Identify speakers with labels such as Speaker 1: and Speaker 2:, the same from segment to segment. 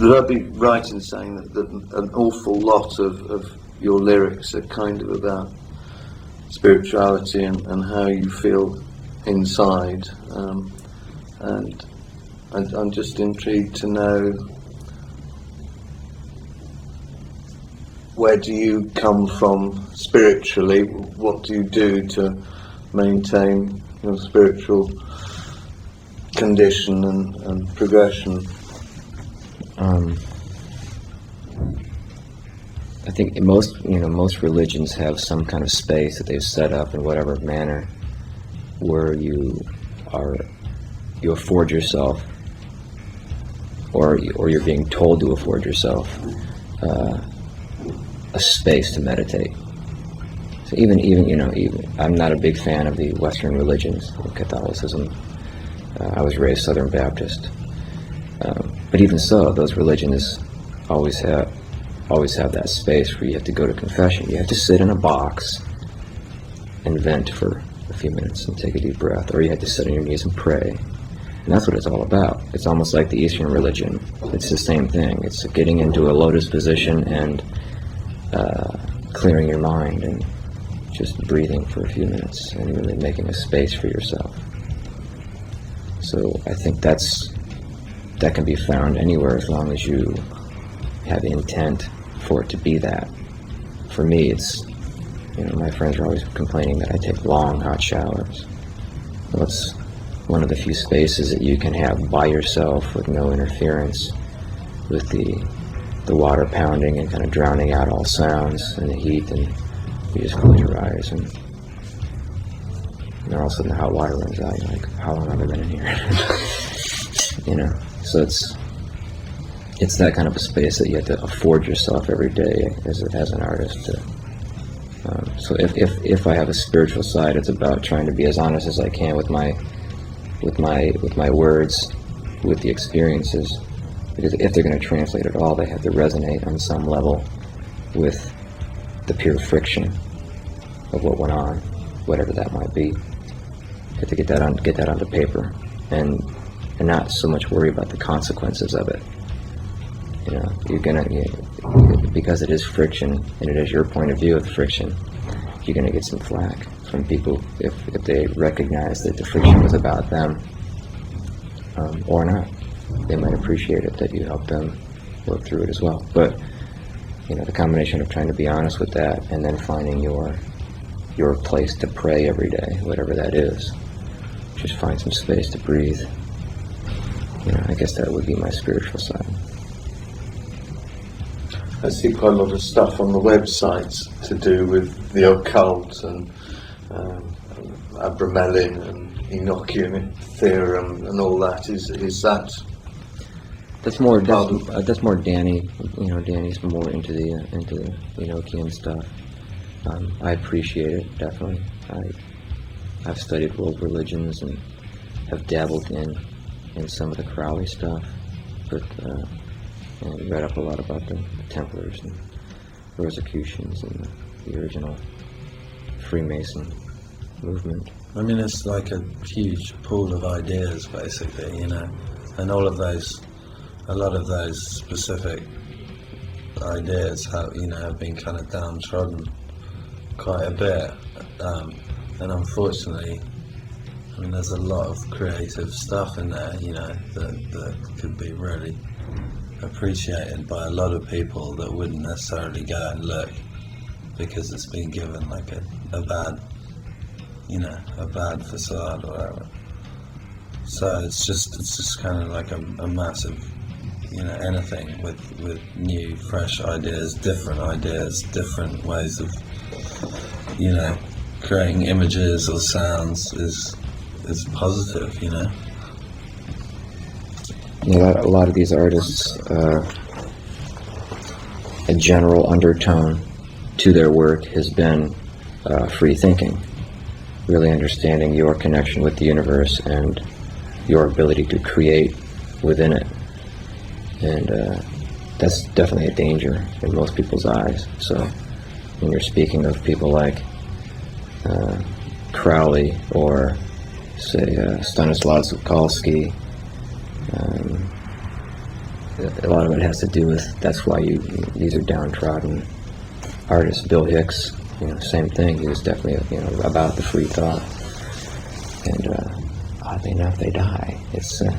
Speaker 1: would I be right in saying that an awful lot of your lyrics are kind of about spirituality and how you feel inside? And I'm just intrigued to know, where do you come from spiritually? What do you do to maintain your spiritual condition and progression?
Speaker 2: I think most religions have some kind of space that they've set up in whatever manner where you afford yourself, or you're being told to afford yourself a space to meditate. So even I'm not a big fan of the Western religions, Catholicism. I was raised Southern Baptist, but even so, those religions always have that space where you have to go to confession. You have to sit in a box and vent for a few minutes and take a deep breath, or you have to sit on your knees and pray. And that's what it's all about. It's almost like the Eastern religion. It's the same thing. It's getting into a lotus position and clearing your mind and just breathing for a few minutes and really making a space for yourself. So I think that can be found anywhere as long as you have intent for it to be that. For me, it's, my friends are always complaining that I take long, hot showers. Well, it's one of the few spaces that you can have by yourself with no interference with the water pounding and kind of drowning out all sounds and the heat, and you just close your eyes and all of a sudden the hot water runs out. You're like, how long have I been in here? So it's that kind of a space that you have to afford yourself every day as an artist. So if I have a spiritual side, it's about trying to be as honest as I can with my words, with the experiences, because if they're going to translate at all, they have to resonate on some level with the pure friction of what went on, whatever that might be. You have to get that onto paper, and not so much worry about the consequences of it. You're gonna, because it is friction and it is your point of view of friction, you're gonna get some flack from people if they recognize that the friction was about them, or not. They might appreciate it that you helped them work through it as well. But the combination of trying to be honest with that and then finding your place to pray every day, whatever that is, just find some space to breathe. I guess that would be my spiritual side.
Speaker 1: I see quite a lot of stuff on the websites to do with the occult and Abramelin and Enochian theorem and all that. Is that?
Speaker 2: That's more Danny. Danny's more into the Enochian stuff. I appreciate it, definitely. I've studied world religions and have dabbled in some of the Crowley stuff, but read up a lot about the Templars and Rosicrucians and the original Freemason movement.
Speaker 3: I mean, it's like a huge pool of ideas, basically, and all of those, a lot of those specific ideas have been kind of downtrodden quite a bit, and unfortunately, I mean, there's a lot of creative stuff in there, that could be really appreciated by a lot of people that wouldn't necessarily go and look because it's been given like a bad facade or whatever. So it's just kind of like a massive, anything with new, fresh ideas, different ways of, creating images or sounds is positive,
Speaker 2: Yeah, a lot of these artists, a general undertone to their work has been free thinking, really understanding your connection with the universe and your ability to create within it. And that's definitely a danger in most people's eyes. So when you're speaking of people like Crowley or, say, Stanislav Tsiolkovsky, a lot of it has to do with, that's why these are downtrodden artists. Bill Hicks, same thing. He was definitely, about the free thought. And oddly enough, they die. It's a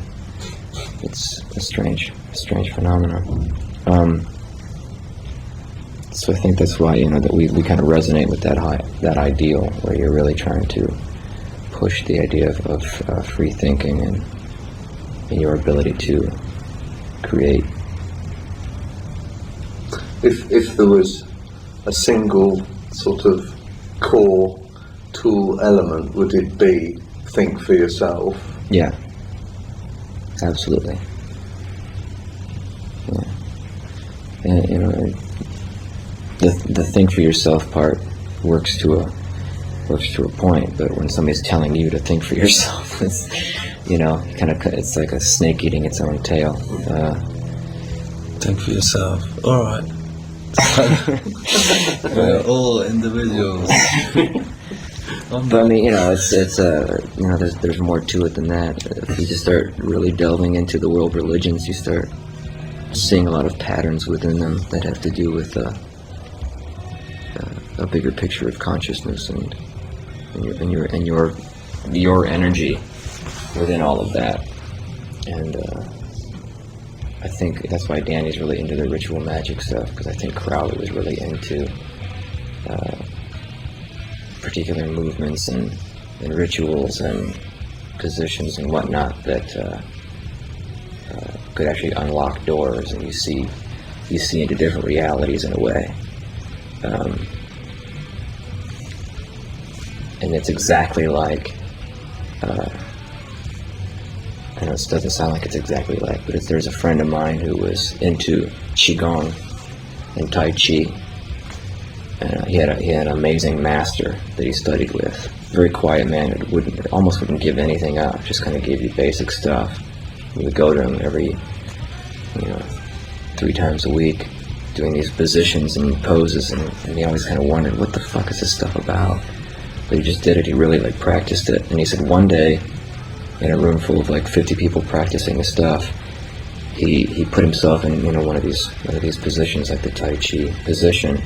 Speaker 2: strange phenomenon. So I think that's why, that we kind of resonate with that ideal, where you're really trying to push the idea of free thinking and your ability to create.
Speaker 1: If there was a single sort of core tool element, would it be think for yourself?
Speaker 2: Yeah, absolutely. Yeah. And the think for yourself part works to a point, but when somebody's telling you to think for yourself, it's it's like a snake eating its own tail.
Speaker 3: Think for yourself. All right. We're all individuals.
Speaker 2: But I mean, there's more to it than that. If you just start really delving into the world religions, you start seeing a lot of patterns within them that have to do with a bigger picture of consciousness and your energy within all of that. And I think that's why Danny's really into the ritual magic stuff, because I think Crowley was really into particular movements and rituals and positions and whatnot that could actually unlock doors, and you see into different realities in a way. And it's exactly like, I know this doesn't sound like it's exactly like, but there's a friend of mine who was into Qigong and Tai Chi, and he had an amazing master that he studied with. Very quiet man, almost wouldn't give anything up, just kind of gave you basic stuff. You would go to him every, 3 times a week, doing these positions and poses, and he always kind of wondered, what the fuck is this stuff about? But he just did it. He really practiced it, and he said one day, in a room full of 50 people practicing the stuff, he put himself in one of these positions, like the Tai Chi position.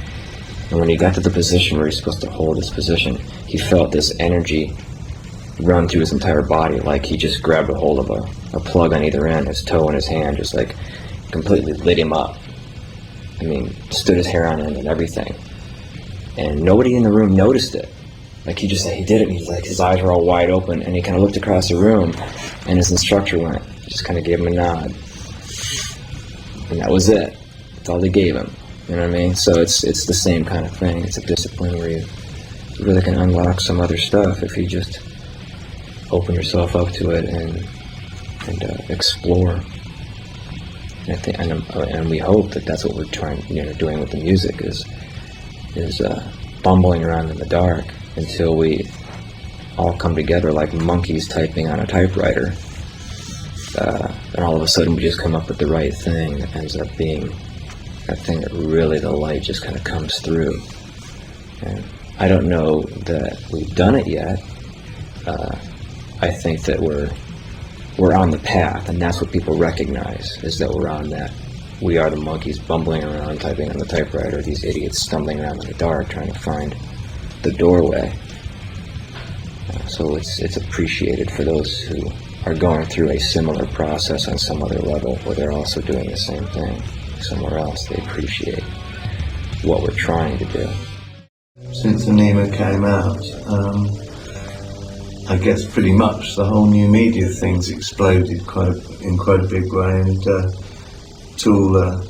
Speaker 2: And when he got to the position where he's supposed to hold this position, he felt this energy run through his entire body, like he just grabbed a hold of a plug on either end, his toe in his hand, just completely lit him up. I mean, stood his hair on end and everything. And nobody in the room noticed it. He did it, and he's his eyes were all wide open, and he kind of looked across the room, and his instructor just kind of gave him a nod. And that was it. That's all they gave him. You know what I mean? So it's the same kind of thing. It's a discipline where you really can unlock some other stuff if you just open yourself up to it and explore. And I think, and we hope that that's what we're trying, doing with the music is bumbling around in the dark until we all come together like monkeys typing on a typewriter. And all of a sudden we just come up with the right thing that ends up being that thing that really the light just kind of comes through. And I don't know that we've done it yet. I think that we're on the path, and that's what people recognize, is that we're on that. We are the monkeys bumbling around typing on the typewriter, these idiots stumbling around in the dark trying to find the doorway. So it's appreciated for those who are going through a similar process on some other level, where they're also doing the same thing somewhere else. They appreciate what we're trying to do.
Speaker 1: Since Anima came out, I guess pretty much the whole new media thing's exploded in quite a big way, and Tool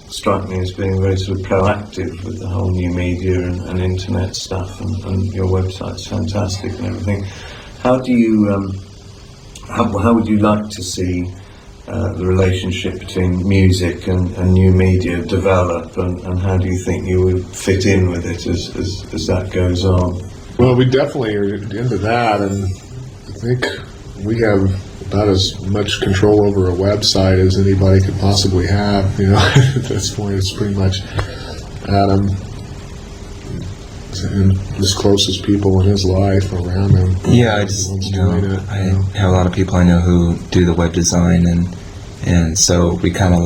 Speaker 1: struck me as being very sort of proactive with the whole new media and internet stuff, and your website's fantastic and everything. How do you how would you like to see the relationship between music and new media develop, and how do you think you would fit in with it as that goes on?
Speaker 4: Well, we definitely are into that, and I think we have about as much control over a website as anybody could possibly have. At this point, it's pretty much Adam and his closest people in his life around him.
Speaker 5: Yeah, I just, I have a lot of people I know who do the web design, and so we kind of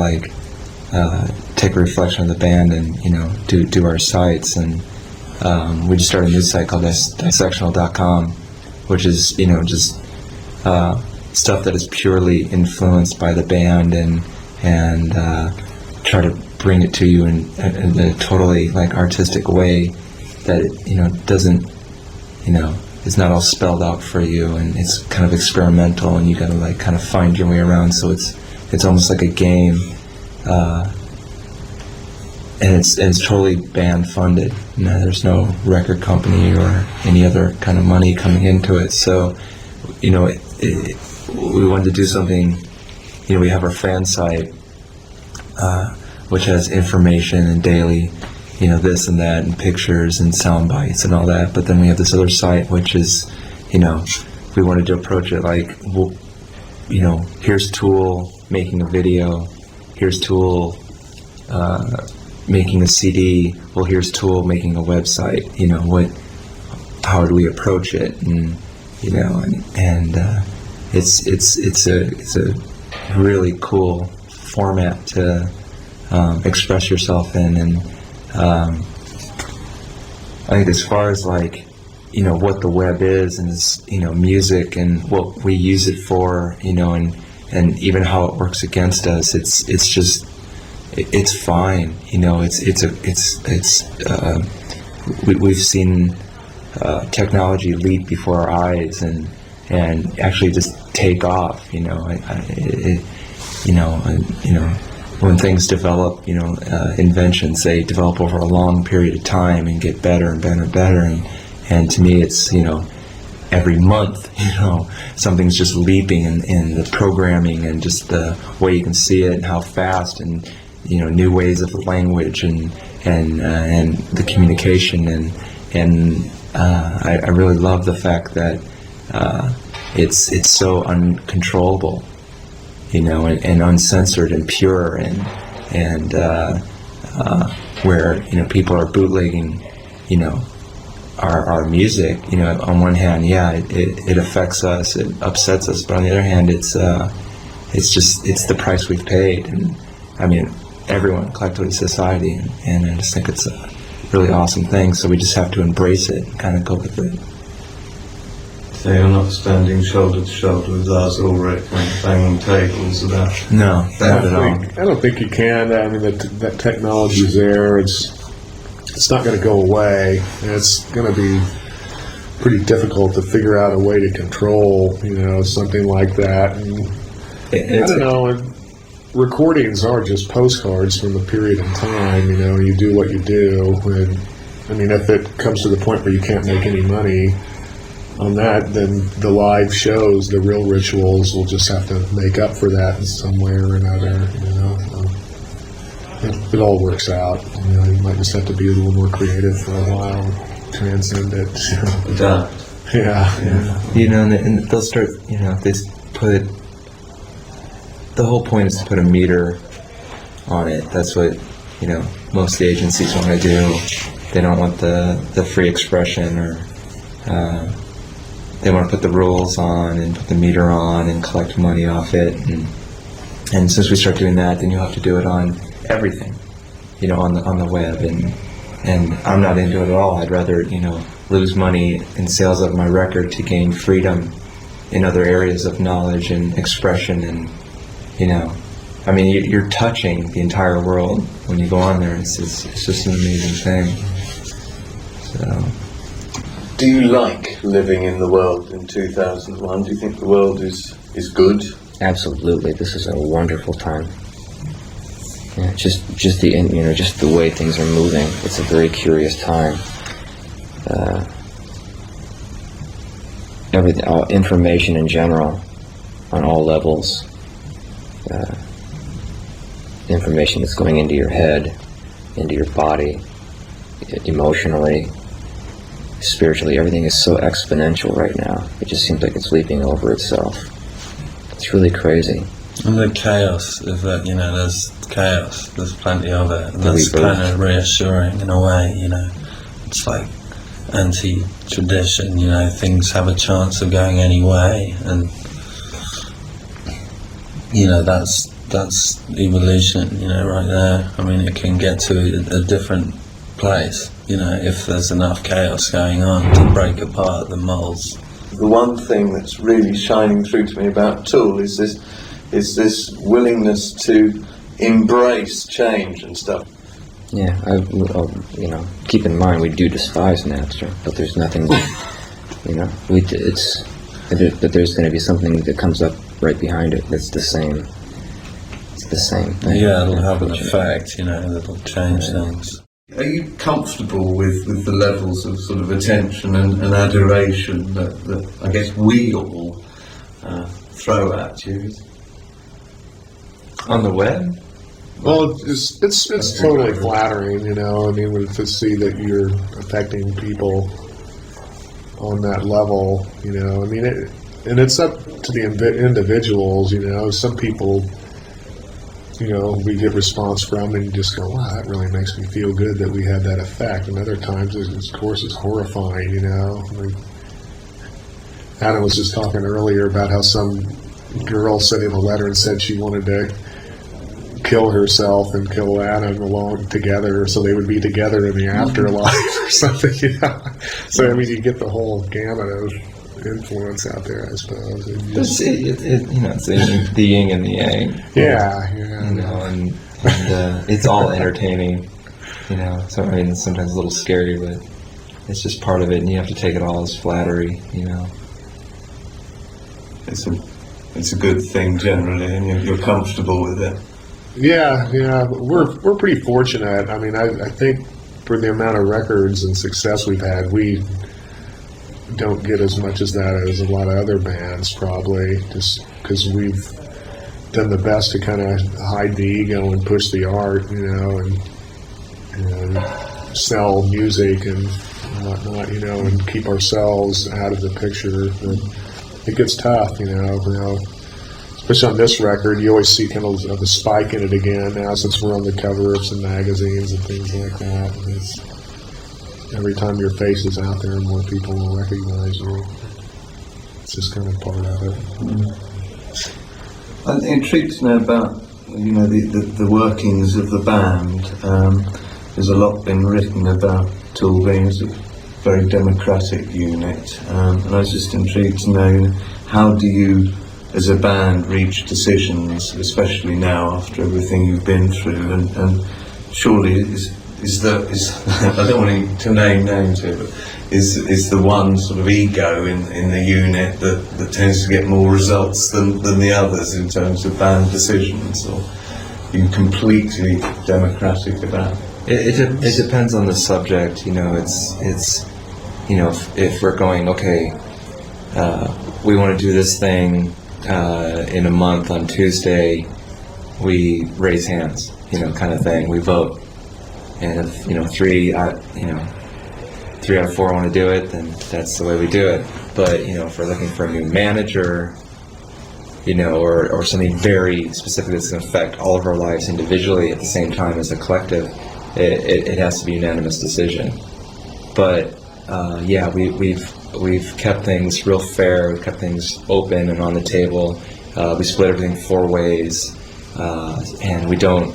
Speaker 5: take a reflection of the band and, do our sites. And we just started a new site called dissectional.com, which is, just stuff that is purely influenced by the band, and try to bring it to you in a totally like artistic way that it, doesn't, it's not all spelled out for you, and it's kind of experimental, and you got to like kind of find your way around. So it's almost like a game, and it's totally band funded. There's no record company or any other kind of money coming into it. So we wanted to do something. We have our fan site, which has information and daily, this and that, and pictures and sound bites and all that. But then we have this other site, which is, we wanted to approach it like, here's Tool making a video, here's Tool making a CD, well, here's Tool making a website. How do we approach it? And it's a really cool format to express yourself in. And I think as far as like, what the web is, and it's, music and what we use it for, and even how it works against us, it's just, it's fine. We've seen technology leap before our eyes and actually just take off. When things develop, inventions, they develop over a long period of time and get better and better and better. And to me, it's, every month, something's just leaping in the programming and just the way you can see it and how fast, and, new ways of language and the communication. And I really love the fact that it's so uncontrollable, and uncensored and pure, and where people are bootlegging, our music. On one hand, it affects us, it upsets us, but on the other hand, it's the price we've paid, and I mean everyone, collectively, society, and I just think it's a really awesome thing. So we just have to embrace it and kind of go with it.
Speaker 3: So you're not standing shoulder to shoulder with Lars Ulrich and banging tables about?
Speaker 5: No, not at all.
Speaker 4: I don't think you can. I mean, that technology's there. It's not going to go away, and it's going to be pretty difficult to figure out a way to control, something like that. And I don't know. And recordings are just postcards from a period in time. You do what you do. And I mean, if it comes to the point where you can't make any money on that, then the live shows, the real rituals, will just have to make up for that in some way or another. It all works out. You might just have to be a little more creative for a while, transcend it. Yeah.
Speaker 5: And they'll start. They put. The whole point is to put a meter on it. That's what most of the agencies want to do. They don't want the free expression, or they want to put the rules on and put the meter on and collect money off it. And since we start doing that, then you have to do it on everything, on the web. And I'm not into it at all. I'd rather, lose money in sales of my record to gain freedom in other areas of knowledge and expression. And, I mean, you're touching the entire world when you go on there. It's just an amazing thing. So.
Speaker 1: Do you like living in the world in 2001? Do you think the world is good?
Speaker 2: Absolutely. This is a wonderful time. Yeah, just the way things are moving. It's a very curious time. Everything, information in general, on all levels. Information that's going into your head, into your body, emotionally, spiritually. Everything is so exponential right now. It just seems like it's leaping over itself. It's really crazy.
Speaker 3: And the chaos of that, there's chaos. There's plenty of it. And that's kind of reassuring in a way, It's like anti-tradition, things have a chance of going any way. And, that's evolution, right there. I mean, it can get to a different place, if there's enough chaos going on to break apart the molds.
Speaker 1: The one thing that's really shining through to me about Tool is this willingness to embrace change and stuff.
Speaker 2: Yeah, keep in mind we do despise Napster, but there's nothing, but there's going to be something that comes up right behind it that's the same. It's the same thing.
Speaker 3: Yeah, it'll have an effect, that'll change things.
Speaker 1: Are you comfortable with the levels of sort of attention and adoration that I guess we all throw at you?
Speaker 5: On the web?
Speaker 4: Well, it's totally flattering, I mean, to see that you're affecting people on that level, I mean, and it's up to the individuals, some people, we get response from and you just go, wow, that really makes me feel good that we had that effect. And other times, of course, it's horrifying, Like, Adam was just talking earlier about how some girl sent him a letter and said she wanted to kill herself and kill Adam along together so they would be together in the afterlife or something, So, I mean, you get the whole gamut of influence out there, I suppose.
Speaker 5: It's the yin and the yang.
Speaker 4: Yeah.
Speaker 5: And it's all entertaining, So, I mean, it's sometimes a little scary, but it's just part of it, and you have to take it all as flattery,
Speaker 1: It's a good thing generally, and you're comfortable with it.
Speaker 4: Yeah, we're pretty fortunate. I mean, I think for the amount of records and success we've had, we don't get as much as that as a lot of other bands, probably, just because we've done the best to kind of hide the ego and push the art, and sell music and whatnot, and keep ourselves out of the picture. But it gets tough, Especially on this record, you always see kind of a spike in it again now since we're on the cover of some magazines and things like that. And every time your face is out there, more people will recognize you. It's just kind of part of it.
Speaker 1: I'm intrigued to know about, the workings of the band. There's a lot been written about Tool being a very democratic unit, and I was just intrigued to know, how do you, as a band, reach decisions, especially now after everything you've been through, and surely is I don't want to name names here, but is the one sort of ego in the unit that tends to get more results than the others in terms of band decisions, or are you completely democratic about it?
Speaker 5: It depends on the subject, it's if we're going, okay, we want to do this thing in a month on Tuesday, we raise hands, kind of thing. We vote, and if 3 out of 4 want to do it, then that's the way we do it. But if we're looking for a new manager, or something very specific that's going to affect all of our lives individually at the same time as a collective, it has to be a unanimous decision. But we've kept things real fair. We've kept things open and on the table. We split everything 4 ways, and we don't,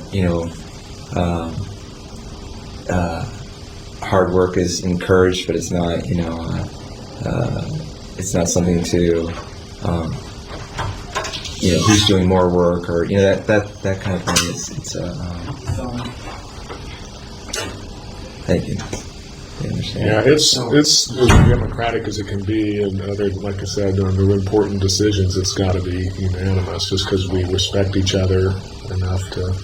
Speaker 5: hard work is encouraged, but it's not, it's not something to, who's doing more work, or that kind of thing. Thank you.
Speaker 4: Yeah, it's as democratic as it can be, and like I said, on the important decisions, it's got to be unanimous, just because we respect each other enough to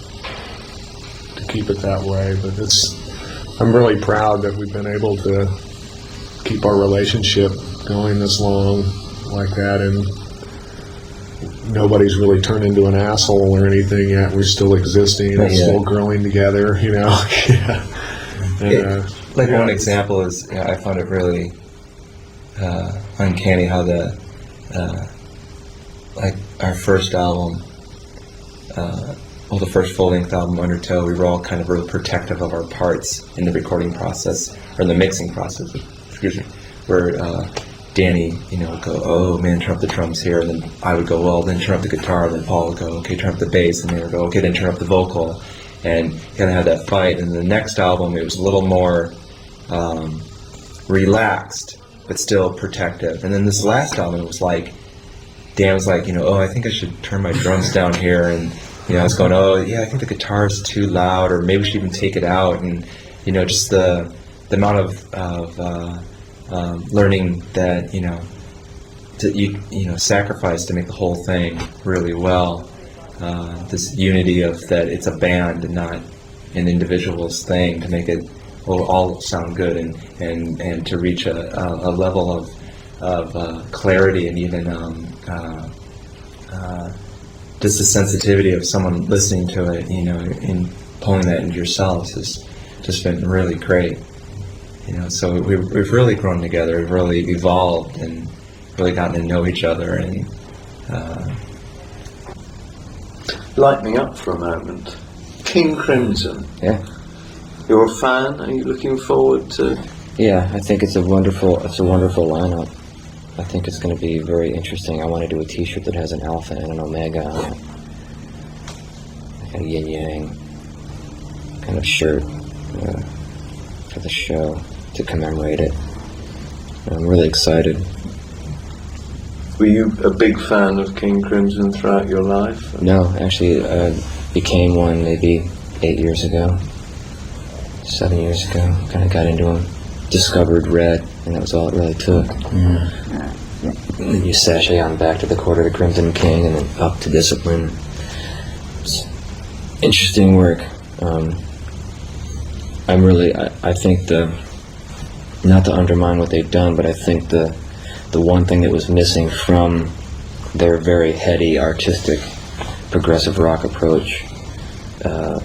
Speaker 4: keep it that way. But I'm really proud that we've been able to keep our relationship going this long like that, and nobody's really turned into an asshole or anything yet. We're still existing and still growing together, Yeah. And,
Speaker 5: one example is, I found it really uncanny how our first album, the first full-length album, Undertow, we were all kind of really protective of our parts in the recording process, or in the mixing process, excuse me, where Danny, would go, oh man, turn up the drums here, and then I would go, well, then turn up the guitar, and then Paul would go, okay, turn up the bass, and they would go, okay, then turn up the vocal, and kind of have that fight. And the next album, it was a little more relaxed, but still protective. And then this last album, it was like, Dan was like, oh, I think I should turn my drums down here, and I was going, oh yeah, I think the guitar is too loud, or maybe we should even take it out, and just the amount of learning that sacrifice to make the whole thing really well. This unity of that it's a band and not an individual's thing, to make it all sound good, and to reach a level of clarity, and even just the sensitivity of someone listening to it, and pulling that into yourselves has just been really great. So we've really grown together, we've really evolved, and really gotten to know each other, and
Speaker 1: Light me up for a moment. King Crimson.
Speaker 2: Yeah.
Speaker 1: You're a fan? Are you looking forward to?
Speaker 2: Yeah, I think it's a wonderful lineup. I think it's going to be very interesting. I want to do a T-shirt that has an alpha and an omega on it, like a yin yang kind of shirt for the show to commemorate it. And I'm really excited.
Speaker 1: Were you a big fan of King Crimson throughout your life?
Speaker 2: No, actually, I became one maybe 8 years ago, 7 years ago. Kind of got into them, discovered Red, and that was all it really took. And then you sashay on back to the Court of the Crimson King, and then up to Discipline. It's interesting work. I think not to undermine what they've done, but I think the one thing that was missing from their very heady, artistic, progressive rock approach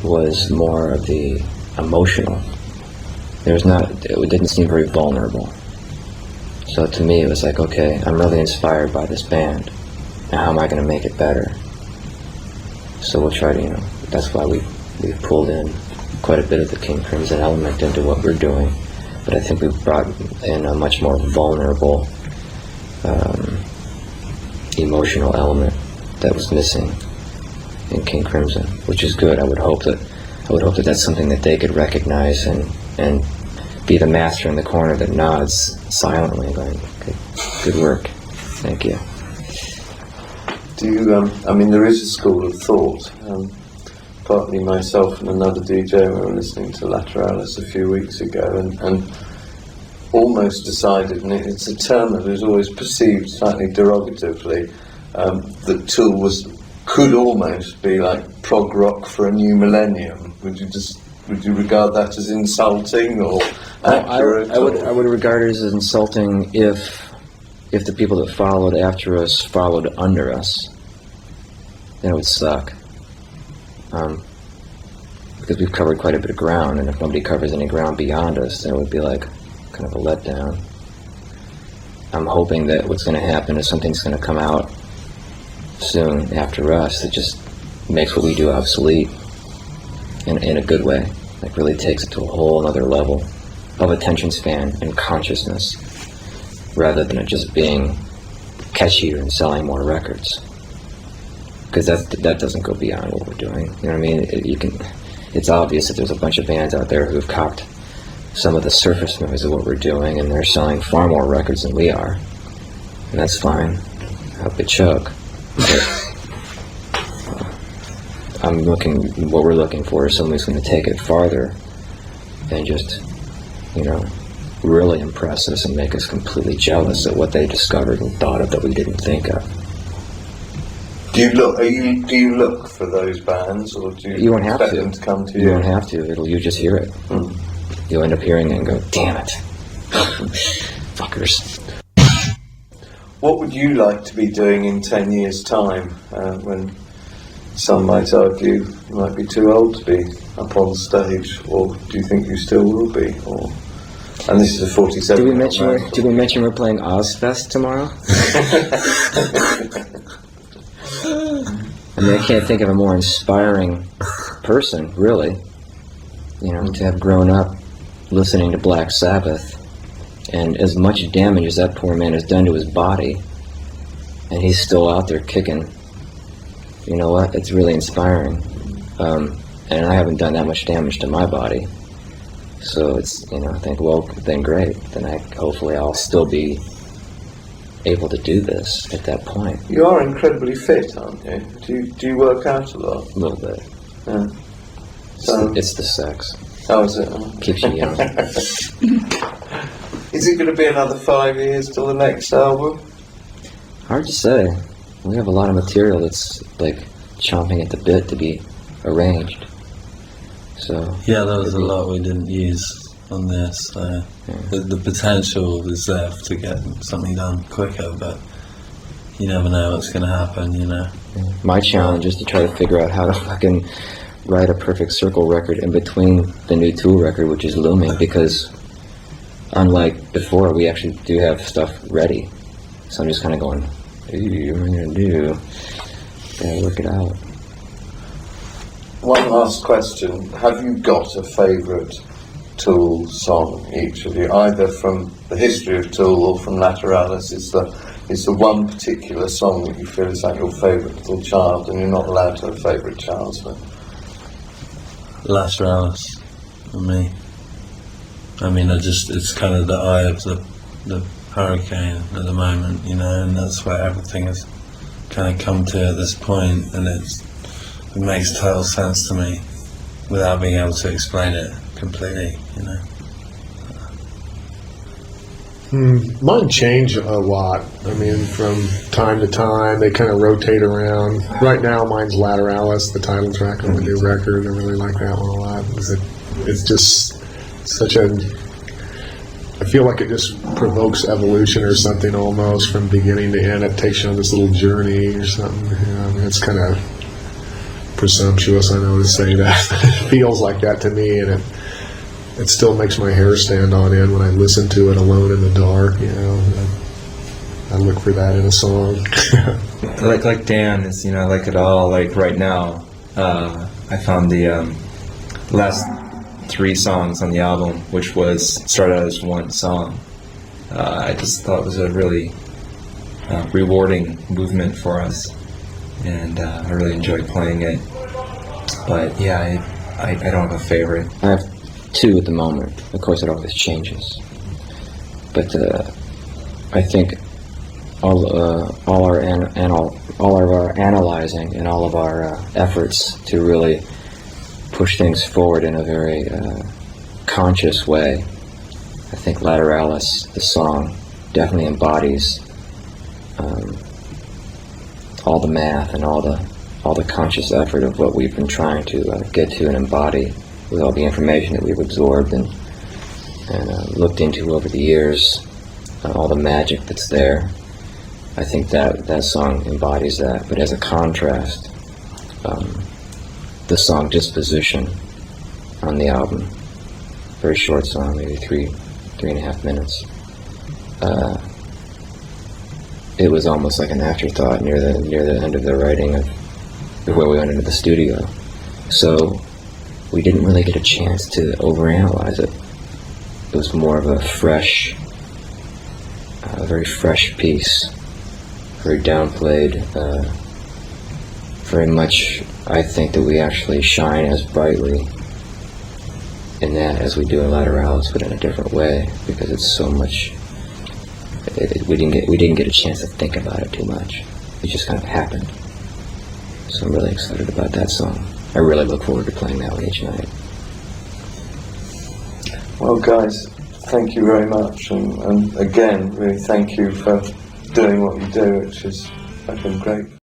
Speaker 2: was more of the emotional. It didn't seem very vulnerable. So to me, it was like, okay, I'm really inspired by this band. Now how am I going to make it better? So we'll try to, that's why we've pulled in quite a bit of the King Crimson element into what we're doing. But I think we've brought in a much more vulnerable, emotional element that was missing in King Crimson, which is good. I would hope that that's something that they could recognize and be the master in the corner that nods silently, going, good work, thank you.
Speaker 1: Do you, there is a school of thought, partly myself and another DJ, we were listening to Lateralis a few weeks ago, and almost decided, and it's a term that was always perceived slightly derogatively, that Tool could almost be like prog rock for a new millennium. Would you regard that as insulting or accurate?
Speaker 2: I would regard it as insulting if the people that followed after us followed under us. Then it would suck. Because we've covered quite a bit of ground, and if nobody covers any ground beyond us, then it would be like kind of a letdown. I'm hoping that what's going to happen is something's going to come out soon after us that just makes what we do obsolete in a good way. Like really takes it to a whole other level of attention span and consciousness, rather than it just being catchier and selling more records. Because that doesn't go beyond what we're doing. You know what I mean? It's obvious that there's a bunch of bands out there who've copped some of the surface noise of what we're doing, and they're selling far more records than we are. And that's fine. I hope they choke. But what we're looking for is someone who's going to take it farther and just, really impress us and make us completely jealous at what they discovered and thought of that we didn't think of.
Speaker 1: Do you look for those bands, or do you
Speaker 2: won't have
Speaker 1: expect
Speaker 2: to.
Speaker 1: them to come to you?
Speaker 2: You won't have to. You just hear it. You'll end up hearing it and go, damn it. Fuckers.
Speaker 1: What would you like to be doing in 10 years' time, when some might argue you might be too old to be up on stage, or do you think you still will be? And this is a 47.
Speaker 2: Did we mention we're playing Ozzfest tomorrow? I can't think of a more inspiring person, really. To have grown up listening to Black Sabbath And as much damage as that poor man has done to his body, and he's still out there kicking, you know what, it's really inspiring. And I haven't done that much damage to my body. So it's, you know, I think, well, then great. Then hopefully I'll still be able to do this at that point.
Speaker 1: You are incredibly fit, aren't you? Do you work out a lot?
Speaker 2: A little bit.
Speaker 1: Yeah. So,
Speaker 2: it's the sex.
Speaker 1: how is it?
Speaker 2: Keeps you young.
Speaker 1: Is it going to be another 5 years till the next album?
Speaker 2: Hard to say. We have a lot of material that's like chomping at the bit to be arranged. So
Speaker 3: Yeah, there was a lot we didn't use on this. The potential is there to get something done quicker, but you never know what's going to happen, you know.
Speaker 2: my challenge is to try to figure out how to fucking write a perfect circle record in between the new Tool record, which is looming, because unlike before, we actually do have stuff ready. So I'm just kind of going, hey, what am I going to do? Gotta work it out.
Speaker 1: One last question. Have you got a favourite Tool song, each of you, either from the history of Tool or from Lateralis? Is the one particular song that you feel is like your favourite little child, and you're not allowed to have favourite childs? But
Speaker 3: Lateralis for me. I mean, it's kind of the eye of the hurricane at the moment, you know, and that's where everything has kind of come to at this point, and it makes total sense to me without being able to explain it completely, you know.
Speaker 4: Mine change a lot. I mean, from time to time, they kind of rotate around. Right now, mine's Lateralis, the title track on the new record. I really like that one a lot. It's just such a... I feel like it just provokes evolution or something almost from beginning to end. It takes you on this little journey or something. You know, I mean, it's kind of presumptuous, I know, to say that. It feels like that to me, and it still makes my hair stand on end when I listen to it alone in the dark, you know. I look for that in a song.
Speaker 5: like Dan is, you know, I like it all. Like right now, I found the last 3 songs on the album, which started out as one song. I just thought it was a really rewarding movement for us, and I really enjoyed playing it. But yeah, I don't have a favorite.
Speaker 2: I have 2 at the moment. Of course, it always changes. But I think all of our analyzing and all of our efforts to really push things forward in a very conscious way. I think Lateralis, the song, definitely embodies all the math and all the conscious effort of what we've been trying to get to and embody with all the information that we've absorbed and looked into over the years, all the magic that's there. I think that song embodies that. But as a contrast, the song Disposition on the album, very short song, maybe 3.5 minutes. It was almost like an afterthought near the end of the writing of when we went into the studio. So we didn't really get a chance to overanalyze it. It was more of a very fresh piece, very downplayed, very much. I think that we actually shine as brightly in that as we do in Lateralis, but in a different way, because it's so much. We didn't get a chance to think about it too much. It just kind of happened. So I'm really excited about that song. I really look forward to playing that one each night.
Speaker 1: well, guys, thank you very much, and again, really thank you for doing what you do, which has been great.